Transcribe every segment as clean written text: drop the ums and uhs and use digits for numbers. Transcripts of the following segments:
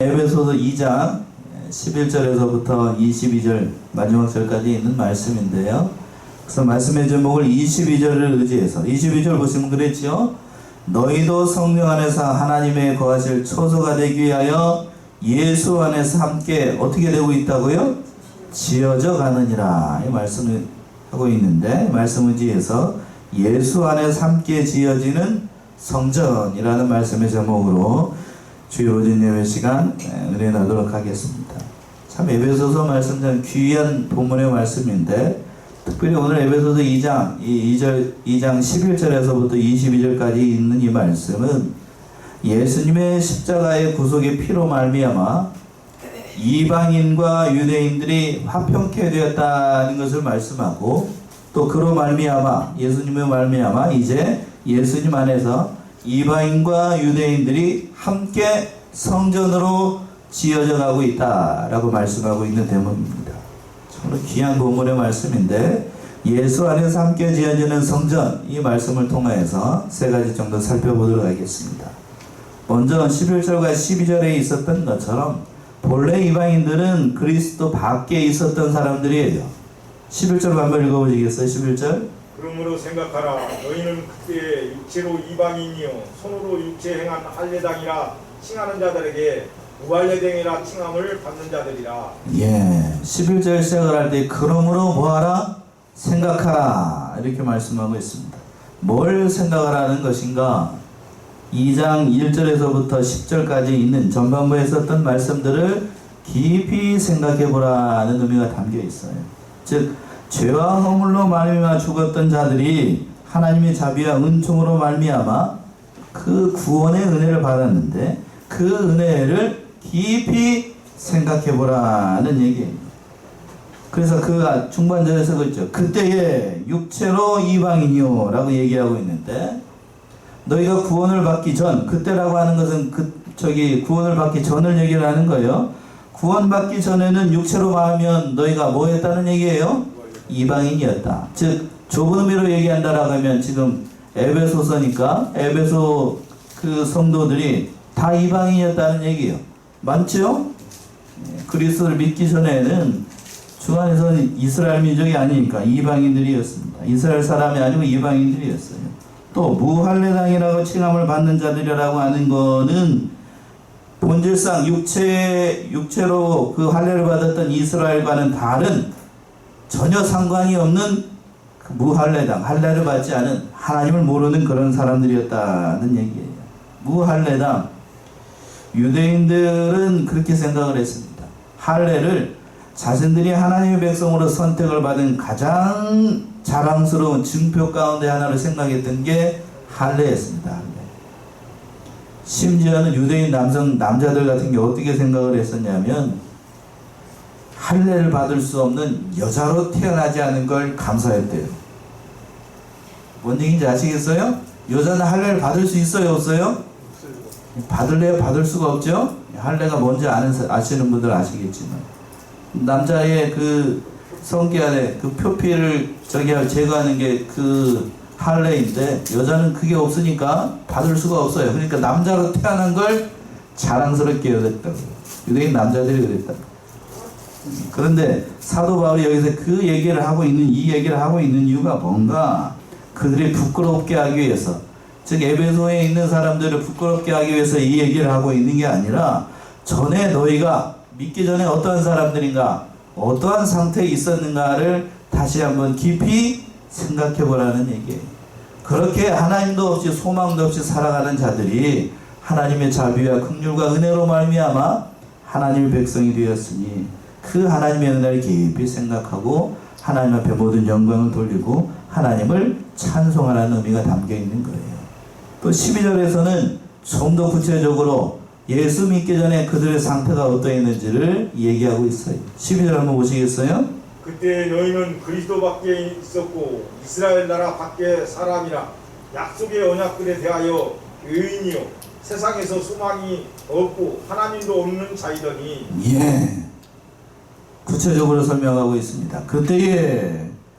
에베소서 2장 11절에서부터 22절 마지막 절까지 있는 말씀인데요. 그래서 말씀의 제목을 22절을 의지해서 22절 보시면 그랬죠. 너희도 성령 안에서 하나님의 거하실 초소가 되기 위하여 예수 안에서 함께 어떻게 되고 있다고요? 지어져 가느니라. 이 말씀을 하고 있는데 말씀 의지해서 예수 안에서 함께 지어지는 성전이라는 말씀의 제목으로 주일 오전 예배 시간 은혜 나도록 하겠습니다. 참 에베소서 말씀 참 귀한 본문의 말씀인데 특별히 오늘 에베소서 2장 11절에서부터 22절까지 있는 이 말씀은 예수님의 십자가의 구속의 피로 말미암아 이방인과 유대인들이 화평케 되었다는 것을 말씀하고 또 그로 말미암아 예수님의 말미암아 이제 예수님 안에서 이방인과 유대인들이 함께 성전으로 지어져 가고 있다라고 말씀하고 있는 대목입니다. 정말 귀한 본문의 말씀인데 예수 안에서 함께 지어지는 성전 이 말씀을 통하여서 세 가지 정도 살펴보도록 하겠습니다. 먼저 11절과 12절에 있었던 것처럼 본래 이방인들은 그리스도 밖에 있었던 사람들이에요. 11절 한번 읽어보시겠어요? 11절 그러므로 생각하라. 너희는 그때 육체로 이방인이요 손으로 육체 행한 할례당이라 칭하는 자들에게 무할례당이라 칭함을 받는 자들이라. 11절 시작을 할 때 그러므로 뭐하라? 생각하라 이렇게 말씀하고 있습니다. 뭘 생각하라는 것인가? 2장 1절에서부터 10절까지 있는 전반부에 있었던 말씀들을 깊이 생각해보라는 의미가 담겨 있어요. 즉 죄와 허물로 말미암아 죽었던 자들이 하나님의 자비와 은총으로 말미암아 그 구원의 은혜를 받았는데 그 은혜를 깊이 생각해보라는 얘기입니다. 그래서 그 중반절에서 그랬죠. 그때에 육체로 이방인이요 라고 얘기하고 있는데 너희가 구원을 받기 전, 그때라고 하는 것은 구원을 받기 전을 얘기를 하는 거예요. 구원받기 전에는 육체로 말하면 너희가 뭐 했다는 얘기예요? 이방인이었다. 즉 좁은 의미로 얘기한다라고 하면 지금 에베소서니까 에베소 그 성도들이 다 이방인이었다는 얘기예요. 맞죠? 그리스도를 믿기 전에는 주 안에서는 이스라엘 민족이 아니니까 이방인들이었습니다. 이스라엘 사람이 아니고 이방인들이었어요. 또 무할례당이라고 칭함을 받는 자들이라고 하는 거는 본질상 육체로 그 할례를 받았던 이스라엘과는 다른 전혀 상관이 없는 그 무할례당, 할례를 받지 않은 하나님을 모르는 그런 사람들이었다는 얘기예요. 무할례당. 유대인들은 그렇게 생각을 했습니다. 할례를 자신들이 하나님의 백성으로 선택을 받은 가장 자랑스러운 증표 가운데 하나를 생각했던 게 할례였습니다. 할례. 심지어는 유대인 남자들 같은 게 어떻게 생각을 했었냐면 할례를 받을 수 없는 여자로 태어나지 않은 걸 감사했대요. 뭔 얘기인지 아시겠어요? 여자는 할례를 받을 수 있어요? 없어요? 받을래요? 받을 수가 없죠? 할례가 뭔지 아시는 분들 아시겠지만 남자의 그 성기 안에 그 표피를 제거하는 게 그 할례인데 여자는 그게 없으니까 받을 수가 없어요. 그러니까 남자로 태어난 걸 자랑스럽게 여겼다고. 유대인 남자들이 그랬다고. 그런데 사도 바울이 여기서 이 얘기를 하고 있는 이유가 뭔가? 그들이 부끄럽게 하기 위해서, 즉 에베소에 있는 사람들을 부끄럽게 하기 위해서 이 얘기를 하고 있는 게 아니라 전에 너희가 믿기 전에 어떠한 사람들인가, 어떠한 상태에 있었는가를 다시 한번 깊이 생각해 보라는 얘기예요. 그렇게 하나님도 없이 소망도 없이 살아가는 자들이 하나님의 자비와 긍휼과 은혜로 말미암아 하나님의 백성이 되었으니 그 하나님의 은혜를 깊이 생각하고 하나님 앞에 모든 영광을 돌리고 하나님을 찬송하라는 의미가 담겨 있는 거예요. 또 12절에서는 좀 더 구체적으로 예수 믿기 전에 그들의 상태가 어떠했는지를 얘기하고 있어요. 12절 한번 보시겠어요? 그때 너희는 그리스도 밖에 있었고 이스라엘 나라 밖에 사람이라 약속의 언약들에 대하여 의인이요 세상에서 소망이 없고 하나님도 없는 자이더니. 구체적으로 설명하고 있습니다.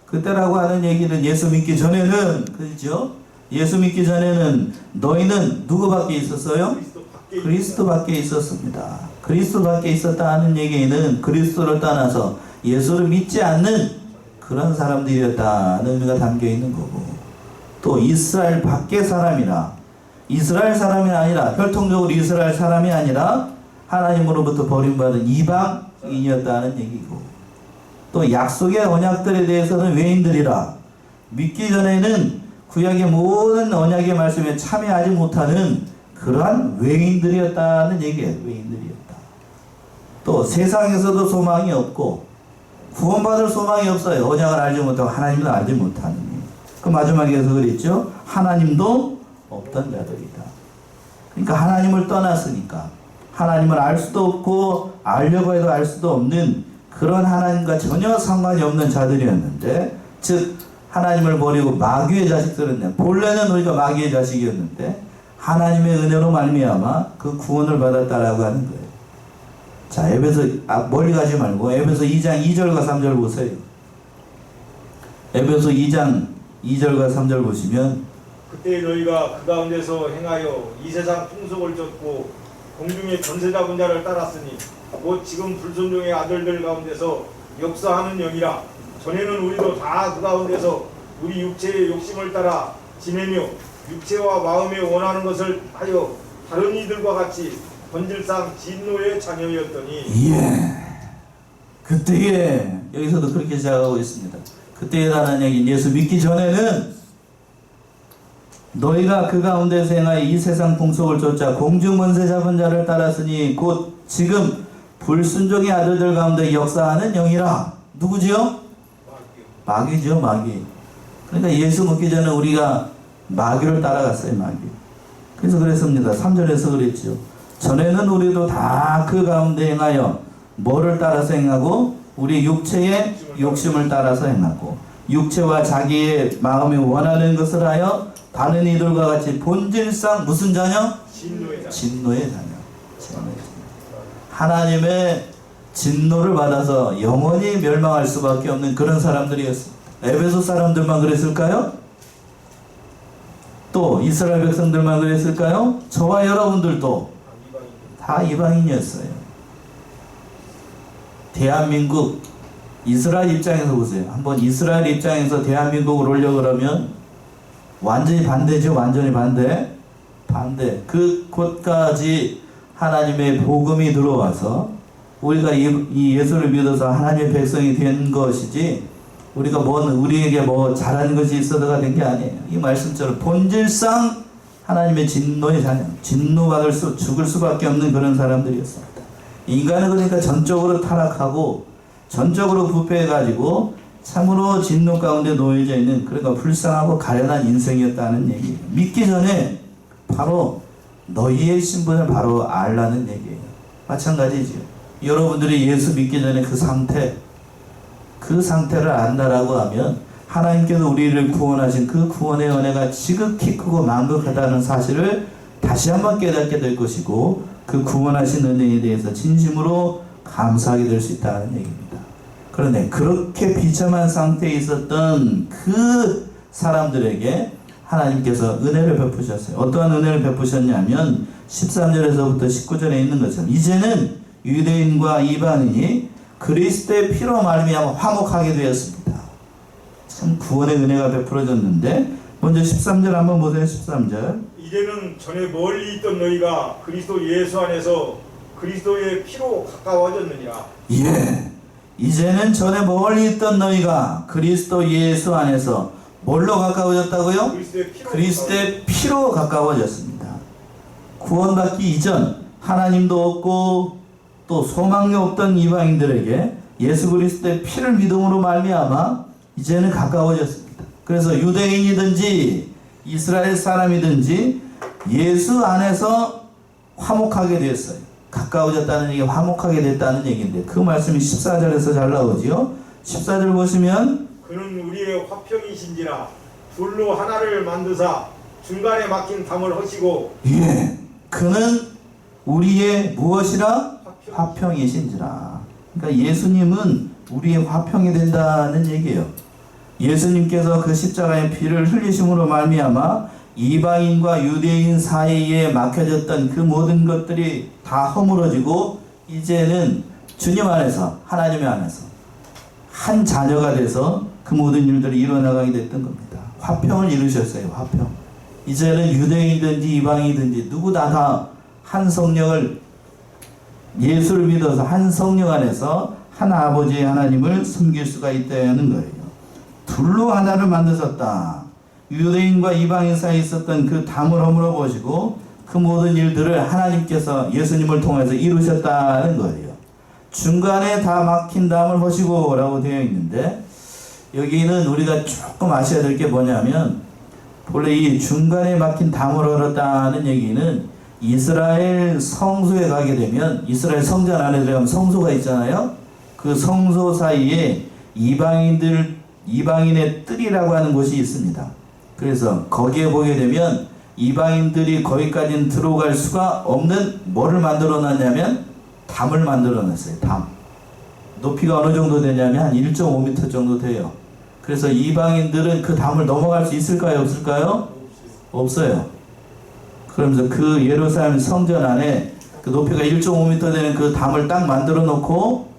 그때라고 하는 얘기는 예수 믿기 전에는, 그렇죠? 예수 믿기 전에는 너희는 누구 밖에 있었어요? 그리스도 밖에 있었습니다. 그리스도 밖에 있었다는 얘기는 그리스도를 떠나서 예수를 믿지 않는 그런 사람들이었다는 의미가 담겨 있는 거고, 또 이스라엘 밖의 사람이라, 이스라엘 사람이 아니라 혈통적으로 이스라엘 사람이 아니라 하나님으로부터 버림받은 이방인이었다는 얘기고, 또 약속의 언약들에 대해서는 외인들이라, 믿기 전에는 구약의 모든 언약의 말씀에 참여하지 못하는 그러한 외인들이었다는 얘기예요. 외인들이었다. 또 세상에서도 소망이 없고 구원받을 소망이 없어요. 언약을 알지 못하고 하나님도 알지 못하는. 그 마지막에서 그랬죠. 하나님도 없던 자들이다. 그러니까 하나님을 떠났으니까 하나님을 알 수도 없고 알려고 해도 알 수도 없는 그런 하나님과 전혀 상관이 없는 자들이었는데, 즉 하나님을 버리고 마귀의 자식들은, 본래는 우리가 마귀의 자식이었는데 하나님의 은혜로 말미암아 그 구원을 받았다라고 하는 거예요. 자, 에베소, 멀리 가지 말고 에베소 2장 2절과 3절 보세요. 에베소 2장 2절과 3절 보시면, 그때 너희가 그 가운데서 행하여 이 세상 풍속을 쫓고 공중의 권세 잡은 자를 따랐으니 곧 지금 불순종의 아들들 가운데서 역사하는 영이라. 전에는 우리도 다 그 가운데서 우리 육체의 욕심을 따라 지내며 육체와 마음에 원하는 것을 하여 다른 이들과 같이 본질상 진노의 자녀였더니. 예. 그때에, 여기서도 그렇게 시작하고 있습니다. 그때라는 얘기, 예수 믿기 전에는 너희가 그 가운데서 행하여 이 세상 풍속을 쫓아 공중 권세 잡은 자를 따랐으니 곧 지금 불순종의 아들들 가운데 역사하는 영이라. 누구지요? 마귀죠, 마귀. 그러니까 예수 믿기 전에 우리가 마귀를 따라갔어요, 마귀. 그래서 그랬습니다. 3절에서 그랬죠. 전에는 우리도 다 그 가운데 행하여 뭐를 따라서 행하고? 우리 육체의 욕심을 따라서 행하고, 육체와 자기의 마음이 원하는 것을 하여 다른 이들과 같이 본질상 무슨 자녀? 진노의 자녀. 진노의 자녀. 하나님의 진노를 받아서 영원히 멸망할 수밖에 없는 그런 사람들이었습니다. 에베소 사람들만 그랬을까요? 또 이스라엘 백성들만 그랬을까요? 저와 여러분들도 다 이방인이었어요. 대한민국, 이스라엘 입장에서 보세요. 한번 이스라엘 입장에서 대한민국을 올려 그러면 완전히 반대죠. 완전히 반대. 그 곳까지 하나님의 복음이 들어와서 우리가 이 예수를 믿어서 하나님의 백성이 된 것이지, 우리가 우리에게 뭐 잘한 것이 있어서가 된 게 아니에요. 이 말씀처럼 본질상 하나님의 진노의 자녀, 진노받을 죽을 수밖에 없는 그런 사람들이었습니다. 인간은 그러니까 전적으로 타락하고 전적으로 부패해가지고 참으로 진노 가운데 놓여져 있는, 그러니까 불쌍하고 가련한 인생이었다는 얘기예요. 믿기 전에 바로 너희의 신분을 바로 알라는 얘기예요. 마찬가지죠. 여러분들이 예수 믿기 전에 그 상태를 안다라고 하면 하나님께서 우리를 구원하신 그 구원의 은혜가 지극히 크고 만극하다는 사실을 다시 한번 깨닫게 될 것이고, 그 구원하신 은혜에 대해서 진심으로 감사하게 될 수 있다는 얘기입니다. 그런데 그렇게 비참한 상태에 있었던 그 사람들에게 하나님께서 은혜를 베푸셨어요. 어떠한 은혜를 베푸셨냐면 13절에서부터 19절에 있는 것처럼, 이제는 유대인과 이방인이 그리스도의 피로 말미암아 화목하게 되었습니다. 참 구원의 은혜가 베풀어졌는데, 먼저 13절 한번 보세요. 13절. 이제는 전에 멀리 있던 너희가 그리스도 예수 안에서 그리스도의 피로 가까워졌느니라. 예. 이제는 전에 멀리 있던 너희가 그리스도 예수 안에서 뭘로 가까워졌다고요? 그리스도의 피로 가까워졌습니다. 구원받기 이전 하나님도 없고 또 소망이 없던 이방인들에게 예수 그리스도의 피를 믿음으로 말미암아 이제는 가까워졌습니다. 그래서 유대인이든지 이스라엘 사람이든지 예수 안에서 화목하게 됐어요. 가까워졌다는 얘기, 화목하게 됐다는 얘기인데, 그 말씀이 14절에서 잘 나오지요. 14절 보시면, 그는 우리의 화평이신지라 둘로 하나를 만드사 중간에 막힌 담을 허시고. 예, 그는 우리의 무엇이라? 화평이신지라. 그러니까 예수님은 우리의 화평이 된다는 얘기예요. 예수님께서 그 십자가의 피를 흘리심으로 말미암아 이방인과 유대인 사이에 막혀졌던 그 모든 것들이 다 허물어지고 이제는 주님 안에서, 하나님 안에서 한 자녀가 돼서 그 모든 일들이 일어나가게 됐던 겁니다. 화평을 이루셨어요. 화평. 이제는 유대인이든지 이방인이든지 누구나 다 한 성령을, 예수를 믿어서 한 성령 안에서 한 아버지 하나님을 섬길 수가 있다는 거예요. 둘로 하나를 만드셨다. 유대인과 이방인 사이에 있었던 그 담을 허물어 보시고 그 모든 일들을 하나님께서 예수님을 통해서 이루셨다는 거예요. 중간에 다 막힌 담을 허시고 라고 되어 있는데, 여기는 우리가 조금 아셔야 될 게 뭐냐면, 본래 이 중간에 막힌 담을 헐었다는 얘기는 이스라엘 성소에 가게 되면, 이스라엘 성전 안에 들어가면 성소가 있잖아요. 그 성소 사이에 이방인의 뜰이라고 하는 곳이 있습니다. 그래서 거기에 보게 되면 이방인들이 거기까지는 들어갈 수가 없는 뭐를 만들어 놨냐면 담을 만들어 놨어요. 담. 높이가 어느 정도 되냐면 한 1.5m 정도 돼요. 그래서 이방인들은 그 담을 넘어갈 수 있을까요? 없을까요? 없어요. 그러면서 그 예루살렘 성전 안에 그 높이가 1.5m 되는 그 담을 딱 만들어 놓고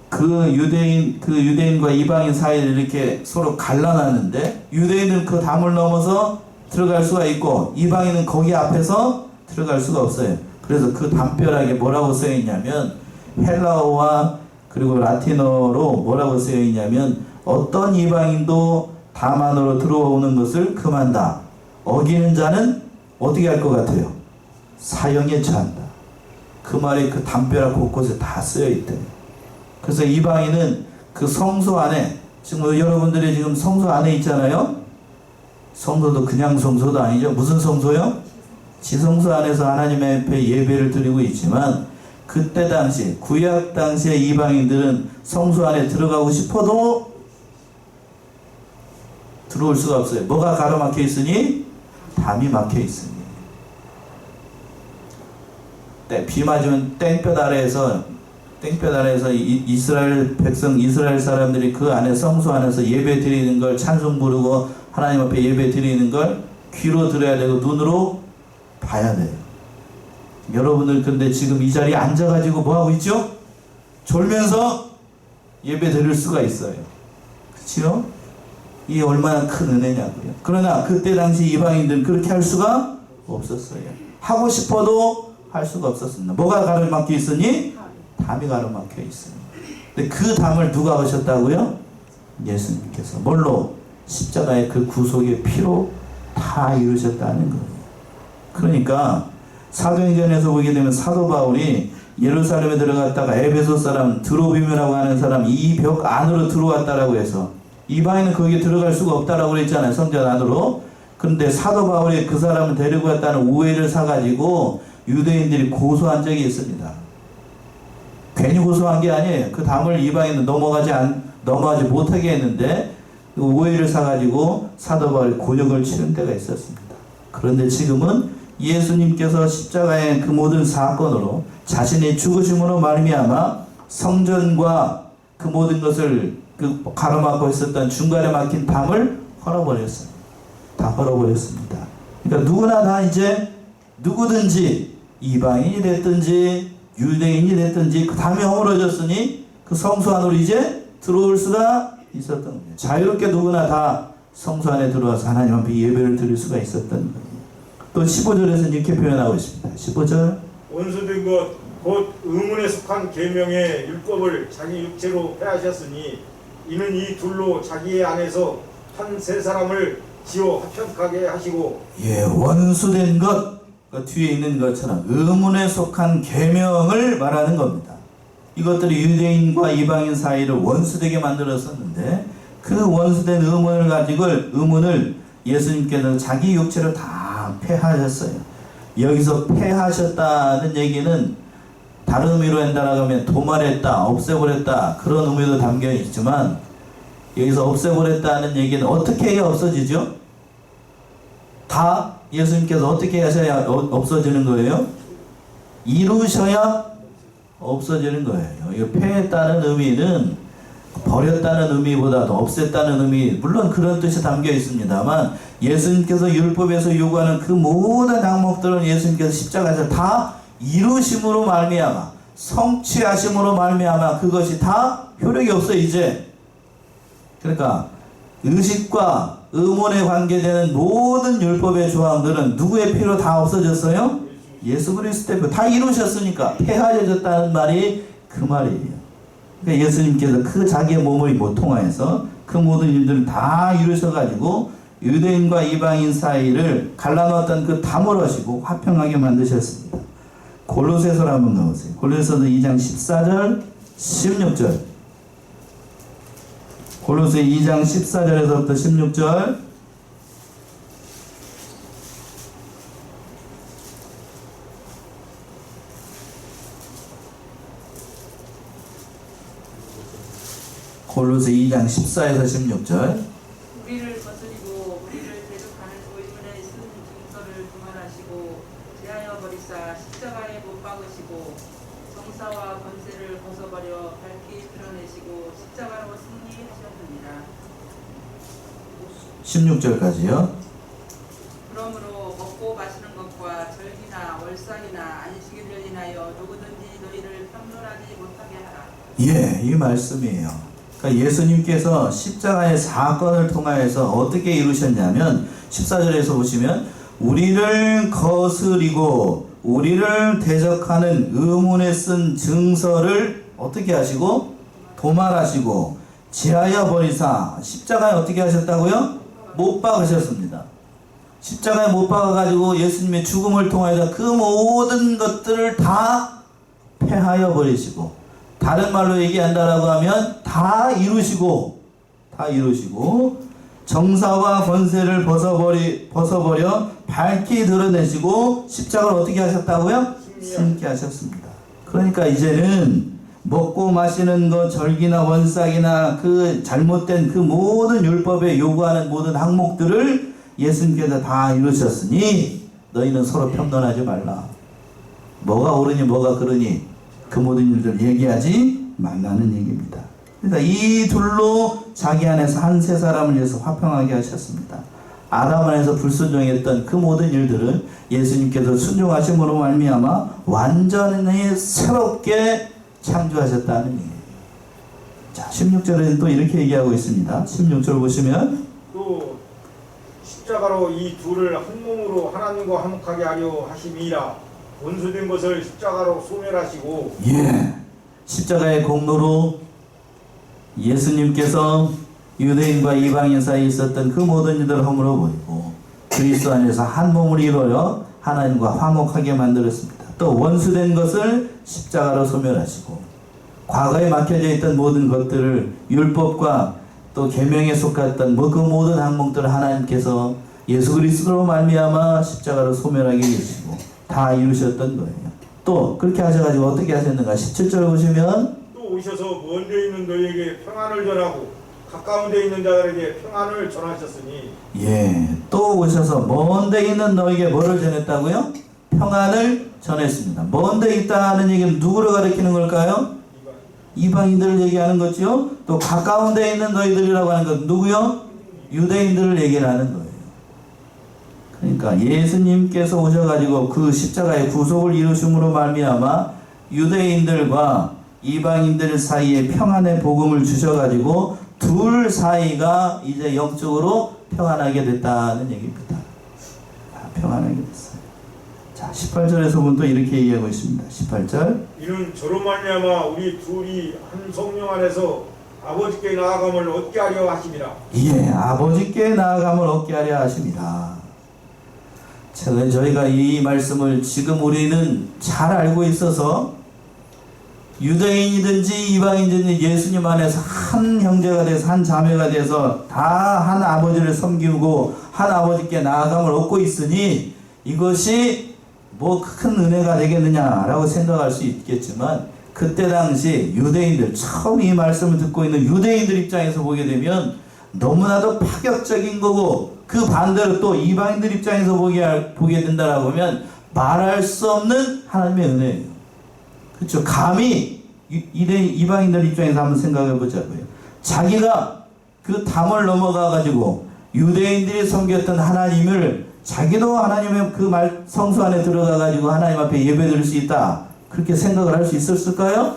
그 유대인과 이방인 사이를 이렇게 서로 갈라놨는데, 유대인은 그 담을 넘어서 들어갈 수가 있고 이방인은 거기 앞에서 들어갈 수가 없어요. 그래서 그 담벼락에 뭐라고 쓰여 있냐면, 헬라어와 그리고 라틴어로 뭐라고 쓰여 있냐면, 어떤 이방인도 담 안으로 들어오는 것을 금한다. 어기는 자는 어떻게 할 것 같아요? 사형에 처한다. 그 말이 그 담벼락 곳곳에 다 쓰여 있대요. 그래서 이방인은 그 성소 안에, 지금 여러분들이 지금 성소 안에 있잖아요. 성소도 그냥 성소도 아니죠. 무슨 성소요? 지성소 안에서 하나님 앞에 예배를 드리고 있지만, 그때 당시 구약 당시에 이방인들은 성소 안에 들어가고 싶어도 들어올 수가 없어요. 뭐가 가로막혀 있으니? 담이 막혀 있으니. 비 맞으면 땡볕 아래에서 이스라엘 백성, 이스라엘 사람들이 그 안에 성소 안에서 예배 드리는 걸, 찬송 부르고 하나님 앞에 예배 드리는 걸 귀로 들어야 되고 눈으로 봐야 돼요. 여러분들 근데 지금 이 자리에 앉아가지고 뭐 하고 있죠? 졸면서 예배 드릴 수가 있어요. 그렇죠? 이게 얼마나 큰 은혜냐고요. 그러나 그때 당시 이방인들은 그렇게 할 수가 없었어요. 하고 싶어도 할 수가 없었습니다. 뭐가 가로막혀 있으니? 담이 가로막혀 있습니다. 근데 그 담을 누가 하셨다고요? 예수님께서. 뭘로? 십자가의 그 구속의 피로 다 이루셨다는 거예요. 그러니까 사도행전에서 보게 되면 사도 바울이 예루살렘에 들어갔다가 에베소 사람 드로비므라고 하는 사람 이 벽 안으로 들어왔다라고 해서, 이방인은 거기에 들어갈 수가 없다라고 그랬잖아요. 성전 안으로. 그런데 사도 바울이 그 사람을 데리고 갔다는 오해를 사가지고 유대인들이 고소한 적이 있습니다. 괜히 고소한 게 아니에요. 그 담을 이방인은 넘어가지 못하게 했는데 그 오해를 사가지고 사도 바울이 곤욕을 치른 때가 있었습니다. 그런데 지금은 예수님께서 십자가의 그 모든 사건으로 자신의 죽으심으로 말미암아 성전과 그 모든 것을 그 가로막고 있었던 중간에 막힌 담을 헐어버렸어요. 다 헐어버렸습니다. 그러니까 누구나 다 이제 누구든지 이방인이 됐든지 유대인이 됐든지 그 담이 허물어졌으니 그 성소 안으로 이제 들어올 수가 있었던 거예요. 자유롭게 누구나 다 성소 안에 들어와서 하나님 앞에 예배를 드릴 수가 있었던 거예요. 또 15절에서는 이렇게 표현하고 있습니다. 15절. 원수된 것 곧 의문에 속한 계명의 율법을 자기 육체로 폐하셨으니 이는 이 둘로 자기의 안에서 한 세 사람을 지어 합력하게 하시고. 예, 원수된 것, 그 뒤에 있는 것처럼 의문에 속한 계명을 말하는 겁니다. 이것들이 유대인과 이방인 사이를 원수되게 만들었었는데, 그 원수된 의문을 예수님께서 자기 육체로 다 폐하셨어요. 여기서 폐하셨다는 얘기는 다른 의미로 한다라고 하면 도말했다, 없애버렸다, 그런 의미도 담겨 있지만, 여기서 없애버렸다는 얘기는 어떻게 해야 없어지죠? 다 예수님께서 어떻게 하셔야 없어지는 거예요? 이루셔야 없어지는 거예요. 이 폐했다는 의미는 버렸다는 의미보다도 없앴다는 의미, 물론 그런 뜻이 담겨 있습니다만, 예수님께서 율법에서 요구하는 그 모든 항목들은 예수님께서 십자가에서 다 이루심으로 말미암아 성취하심으로 말미암아 그것이 다 효력이 없어 이제. 그러니까 의식과 의문에 관계되는 모든 율법의 조항들은 누구의 피로 다 없어졌어요? 예수 그리스도 때문에 다 이루셨으니까 폐하여졌다는 말이 그 말이에요. 그러니까 예수님께서 그 자기의 몸을 못 통하여서 그 모든 일들을 다 이루셔가지고 유대인과 이방인 사이를 갈라놓았던 그 담을 하시고 화평하게 만드셨습니다. 골로새서를 한번 넣으세요. 골로새서 2장 14절 16절. 골로새 2장 14절에서부터 16절. 골로새 2장 14에서 16절. 우리를 거스리고 우리를 대적하는 의문에 쓴 증서를 그만하시고 제하여 버리사 십자가에 못 박으시고 정사와 권세를 벗어버려 밝히 드러내시고 십자가로 승리하셨느니라. 16절까지요. 그러므로 먹고 마시는 것과 절기나 월삭이나 안식일을 인하여 누구든지 너희를 평론하지 못하게 하라. 예, 이 말씀이에요. 그러니까 예수님께서 십자가의 사건을 통하여서 어떻게 이루셨냐면 14절에서 보시면 우리를 거스리고 우리를 대적하는 의문에 쓴 증서를 어떻게 하시고 도말하시고 제하여 버리사 십자가에 어떻게 하셨다고요? 못 박으셨습니다. 십자가에 못 박아가지고 예수님의 죽음을 통하여서 그 모든 것들을 다 폐하여 버리시고 다른 말로 얘기한다라고 하면 다 이루시고 정사와 권세를 벗어버려 밝히 드러내시고 십자가를 어떻게 하셨다고요? 승리케 하셨습니다. 그러니까 이제는 먹고 마시는 것, 절기나 원삭이나 그 잘못된 그 모든 율법에 요구하는 모든 항목들을 예수님께서 다 이루셨으니 너희는 서로 평론하지 말라. 뭐가 옳으니 뭐가 그르니 그 모든 일들을 얘기하지 말라는 얘기입니다. 그러니까 이 둘로 자기 안에서 한 세 사람을 위해서 화평하게 하셨습니다. 아담 안에서 불순종했던 그 모든 일들을 예수님께서 순종하심으로 말미암아 완전히 새롭게 창조하셨다는 얘기예요. 자, 16절에는 또 이렇게 얘기하고 있습니다. 16절 보시면 또 십자가로 이 둘을 한 몸으로 하나님과 화목하게 하려 하심이라. 원수된 것을 십자가로 소멸하시고 예, 십자가의 공로로 예수님께서 유대인과 이방인 사이에 있었던 그 모든 일들을 허물어 버리고 그리스도 안에서 한 몸을 이루어 하나님과 화목하게 만들었습니다. 또 원수된 것을 십자가로 소멸하시고 과거에 막혀져 있던 모든 것들을 율법과 또 계명에 속했던 그 모든 항목들을 하나님께서 예수 그리스도로 말미암아 십자가로 소멸하게 계시고 다 이루셨던 거예요. 또 그렇게 하셔가지고 어떻게 하셨는가? 17절 보시면 또 오셔서 먼 데 있는 너희에게 평안을 전하고 가까운 데 있는 자들에게 평안을 전하셨으니 예, 또 오셔서 먼 데 있는 너에게 뭐를 전했다고요? 평안을 전했습니다. 먼 데 있다는 얘기는 누구를 가리키는 걸까요? 이방인들을 얘기하는 거죠. 또 가까운 데 있는 너희들이라고 하는 건 누구요? 유대인들을 얘기를 하는 거예요. 그러니까 예수님께서 오셔가지고 그 십자가의 구속을 이루심으로 말미암아 유대인들과 이방인들 사이에 평안의 복음을 주셔가지고 둘 사이가 이제 영적으로 평안하게 됐다는 얘기입니다. 평안하게 됐어요. 자, 18절에서 보면 또 이렇게 얘기하고 있습니다. 18절. 이는 저로 말미암아 우리 둘이 한 성령 안에서 아버지께 나아감을 얻게 하려 하심이라. 예, 아버지께 나아감을 얻게 하려 하십니다. 저희가 이 말씀을 지금 우리는 잘 알고 있어서 유대인이든지 이방인이든지 예수님 안에서 한 형제가 돼서 한 자매가 돼서 다 한 아버지를 섬기고 한 아버지께 나아감을 얻고 있으니 이것이 뭐 큰 은혜가 되겠느냐라고 생각할 수 있겠지만 그때 당시 유대인들 처음 이 말씀을 듣고 있는 유대인들 입장에서 보게 되면 너무나도 파격적인 거고 그 반대로 또 이방인들 입장에서 보게 된다라고 하면 말할 수 없는 하나님의 은혜예요. 그렇죠. 감히 이방인들 입장에서 한번 생각해 보자고요. 자기가 그 담을 넘어가 가지고 유대인들이 섬겼던 하나님을 자기도 하나님의 그 성수 안에 들어가 가지고 하나님 앞에 예배드릴 수 있다. 그렇게 생각을 할 수 있었을까요?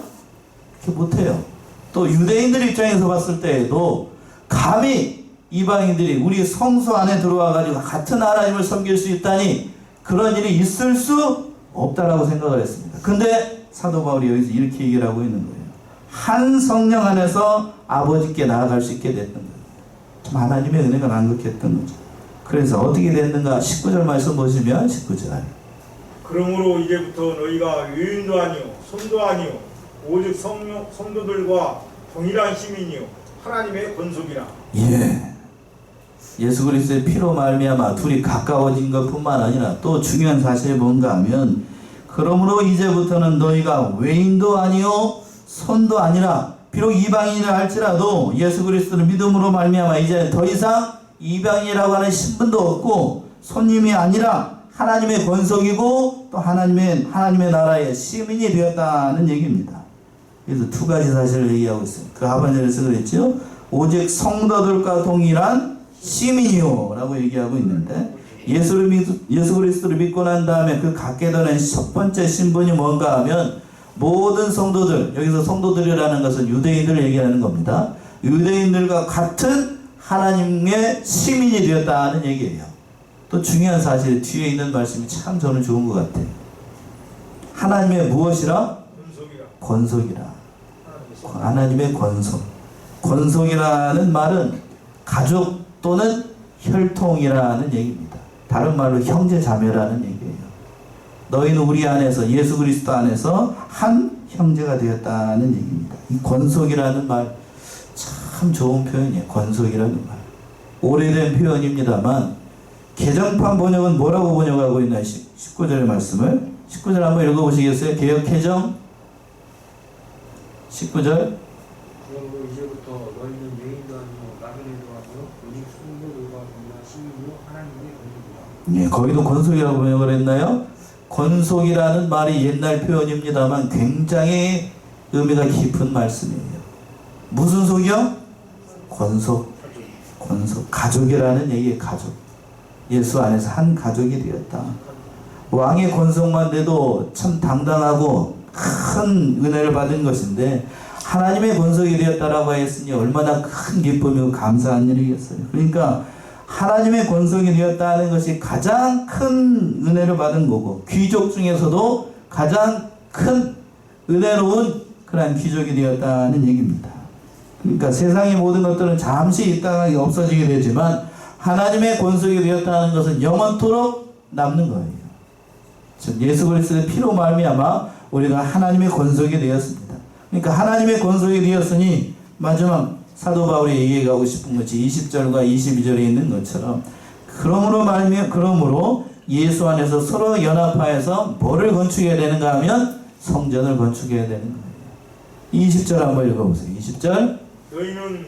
그렇게 못해요. 또 유대인들 입장에서 봤을 때에도 감히 이방인들이 우리 성소 안에 들어와 가지고 같은 하나님을 섬길 수 있다니 그런 일이 있을 수 없다라고 생각을 했습니다. 근데 사도 바울이 여기서 이렇게 얘기를 하고 있는 거예요. 한 성령 안에서 아버지께 나아갈 수 있게 됐던 거예요. 참 하나님의 은혜가 만극했던 거죠. 그래서 어떻게 됐는가? 19절 말씀 보시면 19절. 그러므로 이제부터 너희가 의인도 아니요 손도 아니요 오직 성도들과 동일한 시민이요 하나님의 권속이라. 예. 예수 그리스도의 피로 말미암아 둘이 가까워진 것뿐만 아니라 또 중요한 사실이 뭔가 하면 그러므로 이제부터는 너희가 외인도 아니요 손도 아니라 비록 이방인이라 할지라도 예수 그리스도를 믿음으로 말미암아 이제 더 이상 이방인이라고 하는 신분도 없고 손님이 아니라 하나님의 권속이고 또 하나님의 나라의 시민이 되었다는 얘기입니다. 그래서 두 가지 사실을 얘기하고 있어요. 그 하반절에서 그랬죠. 오직 성도들과 동일한 시민이요 라고 얘기하고 있는데 예수 그리스도를 믿고 난 다음에 그 갖게 되는 첫 번째 신분이 뭔가 하면 모든 성도들, 여기서 성도들이라는 것은 유대인들을 얘기하는 겁니다. 유대인들과 같은 하나님의 시민이 되었다는 얘기예요. 또 중요한 사실 뒤에 있는 말씀이 참 저는 좋은 것 같아요. 하나님의 무엇이라? 권속이라. 하나님의 권속. 권속이라는 말은 가족 또는 혈통이라는 얘기입니다. 다른 말로 형제 자매라는 얘기예요. 너희는 우리 안에서 예수 그리스도 안에서 한 형제가 되었다는 얘기입니다. 이 권속이라는 말 참 좋은 표현이에요. 권속이라는 말. 오래된 표현입니다만 개정판 번역은 뭐라고 번역하고 있나요? 19절의 말씀을 19절 한번 읽어보시겠어요? 개역 개정 19절. 그러므로 이제부터 너희는 외인도 아니고 나그네도 아니요 오직 성도들과 동일한 시민이요 하나님의 권속이라. 네, 거기도 권속이라고 번역을 했나요? 권속이라는 말이 옛날 표현입니다만 굉장히 의미가 깊은 말씀이에요. 무슨 속이요? 권속. 가족이라는 얘기예요. 가족. 예수 안에서 한 가족이 되었다. 왕의 권속만 돼도 참 당당하고 큰 은혜를 받은 것인데 하나님의 권속이 되었다라고 했으니 얼마나 큰 기쁨이고 감사한 일이겠어요. 그러니까 하나님의 권속이 되었다는 것이 가장 큰 은혜를 받은 거고 귀족 중에서도 가장 큰 은혜로운 그런 귀족이 되었다는 얘기입니다. 그러니까 세상의 모든 것들은 잠시 있다가 없어지게 되지만 하나님의 권속이 되었다는 것은 영원토록 남는 거예요. 즉 예수 그리스도의 피로 말미암아 우리가 하나님의 권속이 되었습니다. 그러니까 하나님의 권속이 되었으니 마지막 사도 바울이 얘기하고 싶은 것이 20절과 22절에 있는 것처럼 그러므로 예수 안에서 서로 연합하여서 뭐를 건축해야 되는가 하면 성전을 건축해야 되는 거예요. 20절 한번 읽어보세요. 20절. 너희는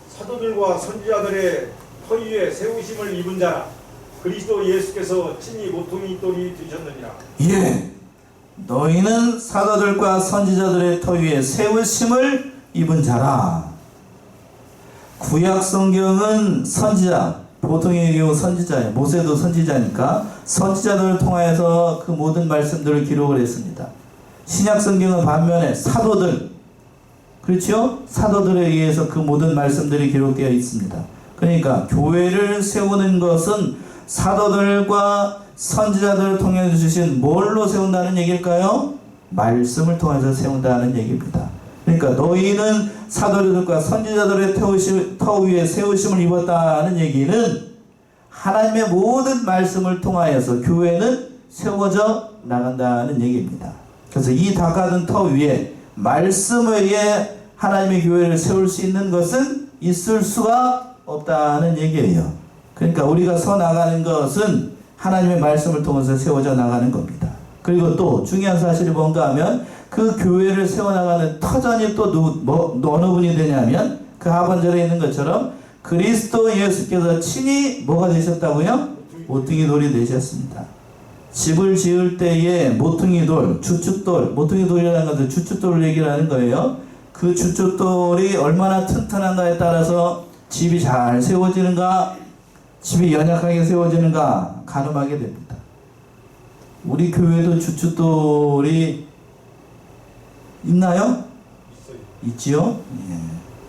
사도들과 선지자들의 허 위에 세우심을 입은 자라. 그리스도 예수께서 친히 모퉁이 돌이 되셨느니라. 예. 너희는 사도들과 선지자들의 터 위에 세우심을 입은 자라. 구약 성경은 선지자, 보통의 경우 선지자예요. 모세도 선지자니까 선지자들을 통하여서 그 모든 말씀들을 기록을 했습니다. 신약 성경은 반면에 사도들, 그렇죠? 사도들에 의해서 그 모든 말씀들이 기록되어 있습니다. 그러니까 교회를 세우는 것은 사도들과 선지자들을 통해 주신 뭘로 세운다는 얘기일까요? 말씀을 통해서 세운다는 얘기입니다. 그러니까 너희는 사도들과 선지자들의 터 위에 세우심을 입었다는 얘기는 하나님의 모든 말씀을 통하여서 교회는 세워져 나간다는 얘기입니다. 그래서 이 닦아둔 터 위에 말씀에 의해 하나님의 교회를 세울 수 있는 것은 있을 수가 없다는 얘기예요. 그러니까 우리가 서 나가는 것은 하나님의 말씀을 통해서 세워져 나가는 겁니다. 그리고 또 중요한 사실이 뭔가 하면 그 교회를 세워나가는 터전이 또 어느 분이 되냐면 그 하반절에 있는 것처럼 그리스도 예수께서 친히 뭐가 되셨다고요? 모퉁이 돌이 되셨습니다. 집을 지을 때에 모퉁이 돌, 주춧돌, 모퉁이 돌이라는 것은 주춧돌을 얘기를 하는 거예요. 그 주춧돌이 얼마나 튼튼한가에 따라서 집이 잘 세워지는가, 집이 연약하게 세워지는가 가늠하게 됩니다. 우리 교회도 주춧돌이 있나요? 있어요. 있지요? 예.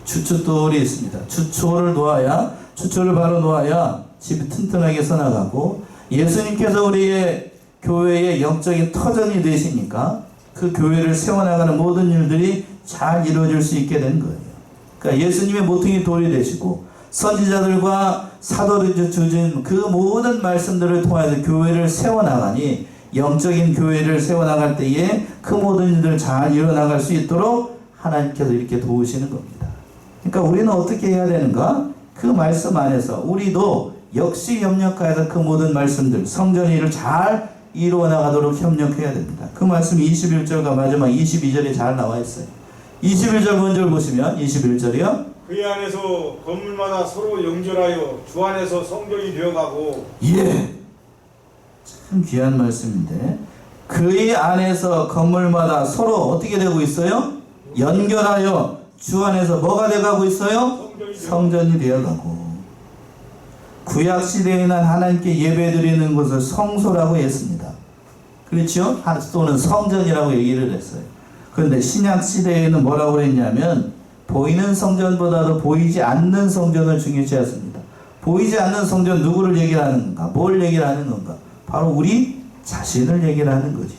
추춧돌이 있습니다. 추초를 놓아야, 추초를 바로 놓아야 집이 튼튼하게 서나가고, 예수님께서 우리의 교회의 영적인 터전이 되시니까 그 교회를 세워나가는 모든 일들이 잘 이루어질 수 있게 된 거예요. 그러니까 예수님의 모퉁이 돌이 되시고 선지자들과 사도들이 주신 그 모든 말씀들을 통해서 교회를 세워나가니, 영적인 교회를 세워나갈 때에 그 모든 일들을 잘 이뤄나갈 수 있도록 하나님께서 이렇게 도우시는 겁니다. 그러니까 우리는 어떻게 해야 되는가? 그 말씀 안에서 우리도 역시 협력하여서 그 모든 말씀들, 성전의 일을 잘 이루어 나가도록 협력해야 됩니다. 그 말씀 21절과 마지막 22절에 잘 나와 있어요. 21절 먼저 보시면 21절이요. 그의 안에서 건물마다 서로 연결하여 주 안에서 성전이 되어가고. 예. 참 귀한 말씀인데, 그의 안에서 건물마다 서로 어떻게 되고 있어요? 연결하여 주 안에서 뭐가 되어가고 있어요? 성전이 되어가고. 구약 시대에는 하나님께 예배드리는 것을 성소라고 했습니다. 그렇죠? 또는 성전이라고 얘기를 했어요. 그런데 신약 시대에는 뭐라고 했냐면, 보이는 성전보다도 보이지 않는 성전을 중요시했습니다. 보이지 않는 성전, 누구를 얘기를 하는 건가? 뭘 얘기를 하는 건가? 바로 우리 자신을 얘기를 하는 거죠.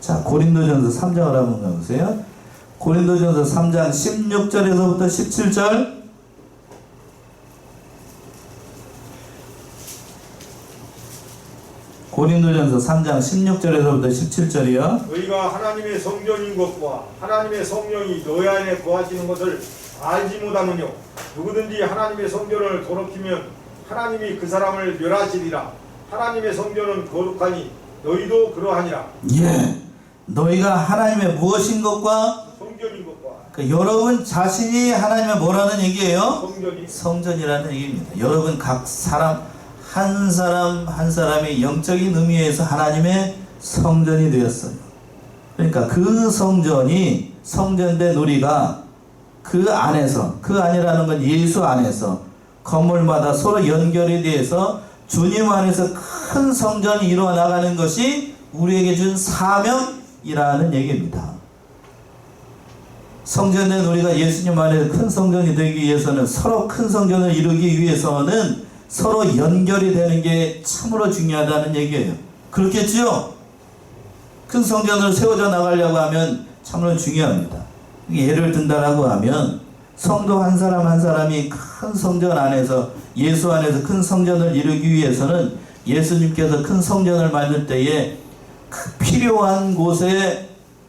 자, 고린도전서 3장을 한번 가보세요. 고린도전서 3장 16절에서부터 17절. 고린도전서 3장 16절에서부터 17절이요. 너희가 하나님의 성전인 것과 하나님의 성령이 너희 안에 거하시는 것을 알지 못하느뇨. 누구든지 하나님의 성전을 더럽히면 하나님이 그 사람을 멸하시리라. 하나님의 성전은 거룩하니 너희도 그러하니라. 예. 너희가 하나님의 무엇인 것과 성전인 것과. 그러니까 여러분 자신이 하나님의 뭐라는 얘기예요? 성전이. 성전이라는 얘기입니다. 여러분 각 사람 한 사람의 영적인 의미에서 하나님의 성전이 되었어요. 그러니까 그 성전이, 성전된 우리가 그 안에서, 그 안이라는 건 예수 안에서 건물마다 서로 연결이 돼서 주님 안에서 큰 성전이 이루어 나가는 것이 우리에게 준 사명이라는 얘기입니다. 성전된 우리가 예수님 안에서 큰 성전이 되기 위해서는, 서로 큰 성전을 이루기 위해서는 서로 연결이 되는 게 참으로 중요하다는 얘기예요. 그렇겠지요? 큰 성전을 세워져 나가려고 하면 참으로 중요합니다. 예를 든다라고 하면, 성도 한 사람 한 사람이 큰 성전 안에서, 예수 안에서 큰 성전을 이루기 위해서는 예수님께서 큰 성전을 만들 때에 그 필요한 곳에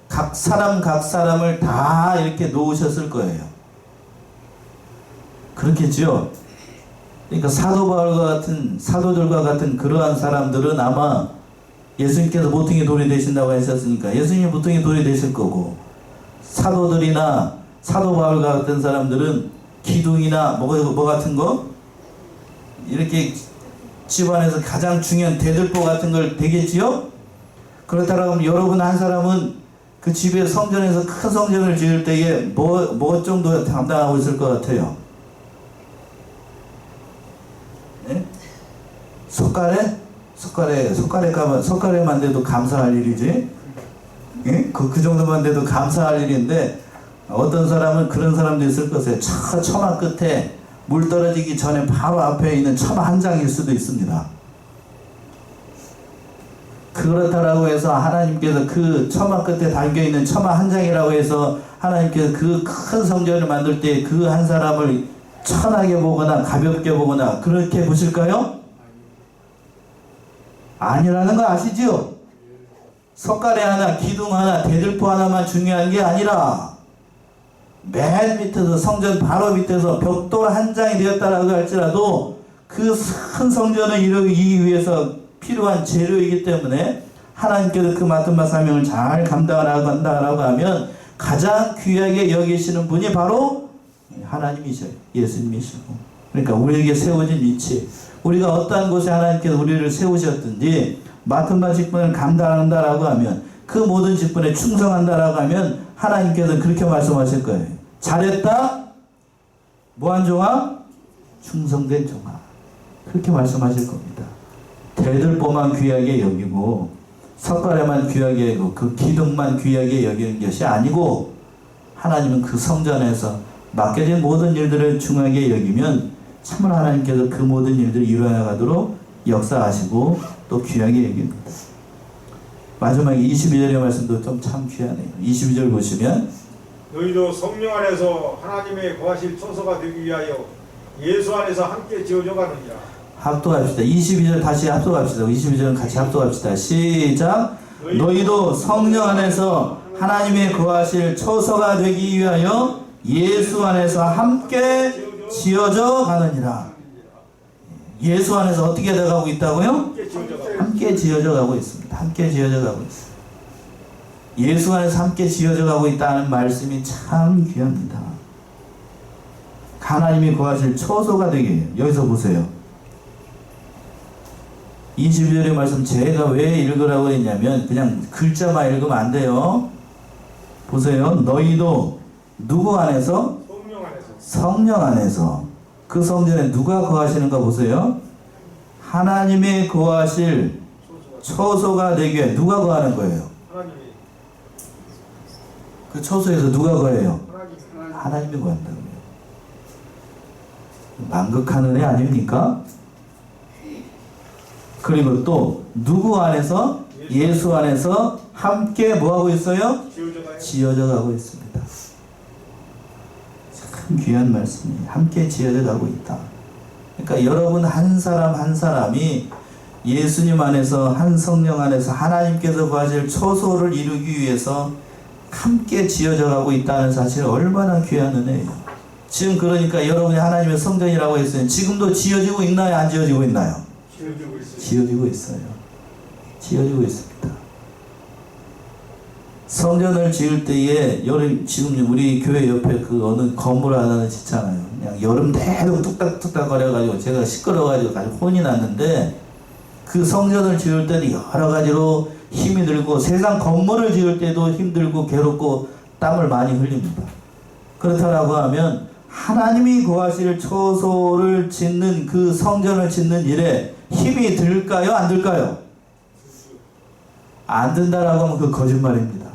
각 사람을 다 이렇게 놓으셨을 거예요. 그렇겠지요? 그러니까 사도들과 같은 그러한 사람들은 아마 예수님께서 모퉁이 돌이 되신다고 하셨으니까 예수님이 모퉁이 돌이 되실 거고, 사도들이나 사도 바울과 같은 사람들은 기둥이나 뭐 같은 거, 이렇게 집안에서 가장 중요한 대들보 같은 걸 되겠지요? 그렇다고 하면 여러분 한 사람은 그 집에 성전에서 큰 성전을 지을 때에 뭐 정도 담당하고 있을 것 같아요? 예? 석가래 가면, 석가래만 돼도 감사할 일이지. 예? 그 정도만 돼도 감사할 일인데, 어떤 사람은 그런 사람도 있을 것이에요. 처마 끝에 물 떨어지기 전에 바로 앞에 있는 처마 한 장일 수도 있습니다. 그렇다라고 해서 하나님께서 그 처마 끝에 달겨있는 처마 한 장이라고 해서 하나님께서 그 큰 성전을 만들 때 그 한 사람을 천하게 보거나 가볍게 보거나 그렇게 보실까요? 아니라는 거 아시죠? 석가래 하나, 기둥 하나, 대들보 하나만 중요한 게 아니라 맨 밑에서, 성전 바로 밑에서 벽돌 한 장이 되었다라고 할지라도 그 큰 성전을 이루기 위해서 필요한 재료이기 때문에 하나님께서 그 맡은 바 사명을 잘 감당한다라고 하면 가장 귀하게 여기시는 분이 바로 하나님이셔요. 예수님이시고. 그러니까 우리에게 세워진 위치, 우리가 어떠한 곳에 하나님께서 우리를 세우셨든지 맡은 바 직분을 감당한다라고 하면, 그 모든 직분에 충성한다라고 하면 하나님께서 그렇게 말씀하실 거예요. 잘했다, 뭐한 종아? 충성된 종아. 그렇게 말씀하실 겁니다. 대들보만 귀하게 여기고 석가래만 귀하게 여기고 그 기둥만 귀하게 여기는 것이 아니고 하나님은 그 성전에서 맡겨진 모든 일들을 중하게 여기면 참으로 하나님께서 그 모든 일들을 이루어나가도록 역사하시고 또 귀하게 여깁니다. 마지막에 22절의 말씀도 좀 참 귀하네요. 22절 보시면 너희도 성령 안에서 하나님의 거하실 처소가 되기 위하여 예수 안에서 함께 지어져 가느니라. 합독합시다. 22절 다시 합독합시다. 22절은 같이 합독합시다. 시작. 너희도 성령 안에서 하나님의 거하실 처소가 되기 위하여 예수 안에서 함께 지어져 가느니라. 예수 안에서 어떻게 되어가고 있다고요? 함께 지어져 가느니라. 함께 지어져 가고 있습니다. 함께 지어져 가고 있습니다. 예수 안에서 함께 지어져 가고 있다는 말씀이 참 귀합니다. 하나님이 거하실 처소가 되게 해요. 여기서 보세요. 22절의 말씀 제가 왜 읽으라고 했냐면 그냥 글자만 읽으면 안 돼요. 보세요. 너희도 누구 안에서? 성령 안에서. 성령 안에서. 그 성전에 누가 거하시는가 보세요. 하나님의 거하실 처소가 되기 위해 누가 거하는 거예요? 하나님이. 그 처소에서 누가 거해요? 하나님. 하나님이 거한다고요. 만극하는 애 아닙니까? 그리고 또 누구 안에서? 예수 안에서 함께 뭐하고 있어요? 지어져 가요. 지어져 가고 있습니다. 참 귀한 말씀이에요. 함께 지어져 가고 있다. 그러니까 여러분 한 사람 한 사람이 예수님 안에서 한 성령 안에서 하나님께서 거하실 처소를 이루기 위해서 함께 지어져 가고 있다는 사실 얼마나 귀한 은혜예요. 지금 그러니까 여러분이 하나님의 성전이라고 했어요. 지금도 지어지고 있나요? 안 지어지고 있나요? 지어지고 있어요. 지어지고 있어요. 지어지고 있습니다. 성전을 지을 때에 지금 우리 교회 옆에 그 어느 건물 하나는 짓잖아요. 그냥 여름 내내 뚝딱뚝딱 거려가지고 제가 시끄러워가지고 아주 혼이 났는데 그 성전을 지을 때도 여러 가지로 힘이 들고 세상 건물을 지을 때도 힘들고 괴롭고 땀을 많이 흘립니다. 그렇다라고 하면 하나님이 거하실 처소를 짓는 그 성전을 짓는 일에 힘이 들까요? 안 들까요? 안 든다라고 하면 그 거짓말입니다.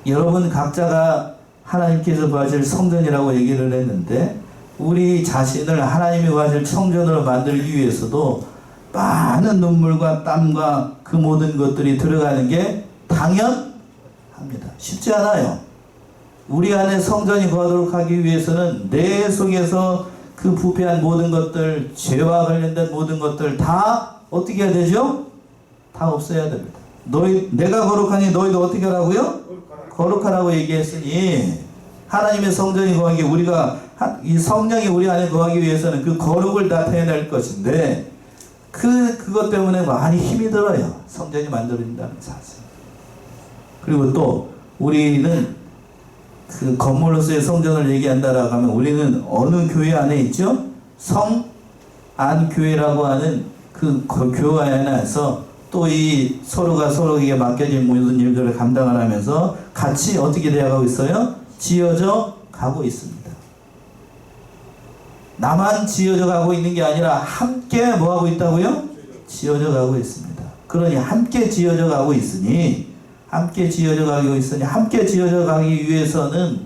여러분 각자가 하나님께서 거하실 성전이라고 얘기를 했는데 우리 자신을 하나님이 거하실 성전으로 만들기 위해서도 많은 눈물과 땀과 그 모든 것들이 들어가는 게 당연합니다. 쉽지 않아요. 우리 안에 성전이 거하도록 하기 위해서는 내 속에서 그 부패한 모든 것들, 죄와 관련된 모든 것들 다 어떻게 해야 되죠? 다 없애야 됩니다. 내가 거룩하니 너희도 어떻게 하라고요? 거룩하라고 얘기했으니 하나님의 성전이 거하기 우리가 이 성령이 우리 안에 거하기 위해서는 그 거룩을 나타내낼 것인데 그것 때문에 많이 힘이 들어요. 성전이 만들어진다는 사실. 그리고 또 우리는 그 건물로서의 성전을 얘기한다라고 하면 우리는 어느 교회 안에 있죠? 성안교회라고 하는 그 교회 안에서 또 이 서로가 서로에게 맡겨진 모든 일들을 감당을 하면서 같이 어떻게 되어가고 있어요? 지어져 가고 있습니다. 나만 지어져 가고 있는 게 아니라 함께 뭐하고 있다고요? 지어져 가고 있습니다. 그러니 함께 지어져 가고 있으니 함께 지어져 가기 위해서는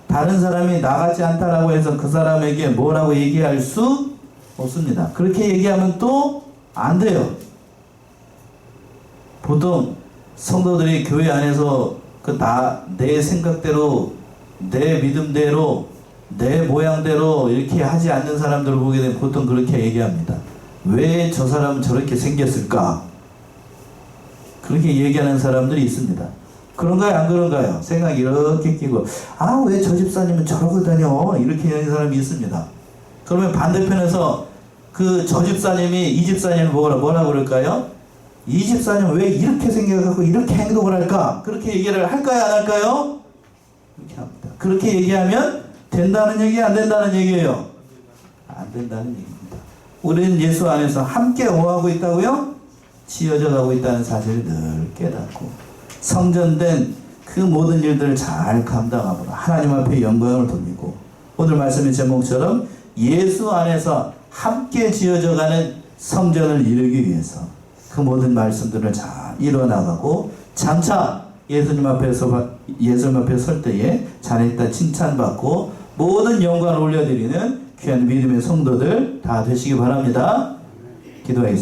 다른 사람이 나가지 않다라고 해서 그 사람에게 뭐라고 얘기할 수 없습니다. 그렇게 얘기하면 또 안 돼요. 보통 성도들이 교회 안에서 내 생각대로, 내 믿음대로, 내 모양대로 이렇게 하지 않는 사람들을 보게 되면 보통 그렇게 얘기합니다. 왜 저 사람은 저렇게 생겼을까? 그렇게 얘기하는 사람들이 있습니다. 그런가요? 안 그런가요? 생각이 이렇게 끼고 왜 저 집사님은 저러고 다녀? 이렇게 하는 사람이 있습니다. 그러면 반대편에서 그 저 집사님이 이 집사님을 뭐라고 그럴까요? 이 집사님은 왜 이렇게 생겨갖고 이렇게 행동을 할까? 그렇게 얘기를 할까요? 안 할까요? 그렇게 합니다. 그렇게 얘기하면 된다는 얘기, 안 된다는 얘기예요? 안 된다는 얘기입니다. 우리는 예수 안에서 함께 뭐하고 있다고요? 지어져 가고 있다는 사실을 늘 깨닫고 성전된 그 모든 일들을 잘 감당함으로 하나님 앞에 영광을 돌리고 오늘 말씀의 제목처럼 예수 안에서 함께 지어져 가는 성전을 이루기 위해서 그 모든 말씀들을 잘 이뤄나가고 장차 예수님 앞에 설 때에 잘했다 칭찬받고 모든 영광을 올려드리는 귀한 믿음의 성도들 다 되시기 바랍니다. 기도하겠습니다.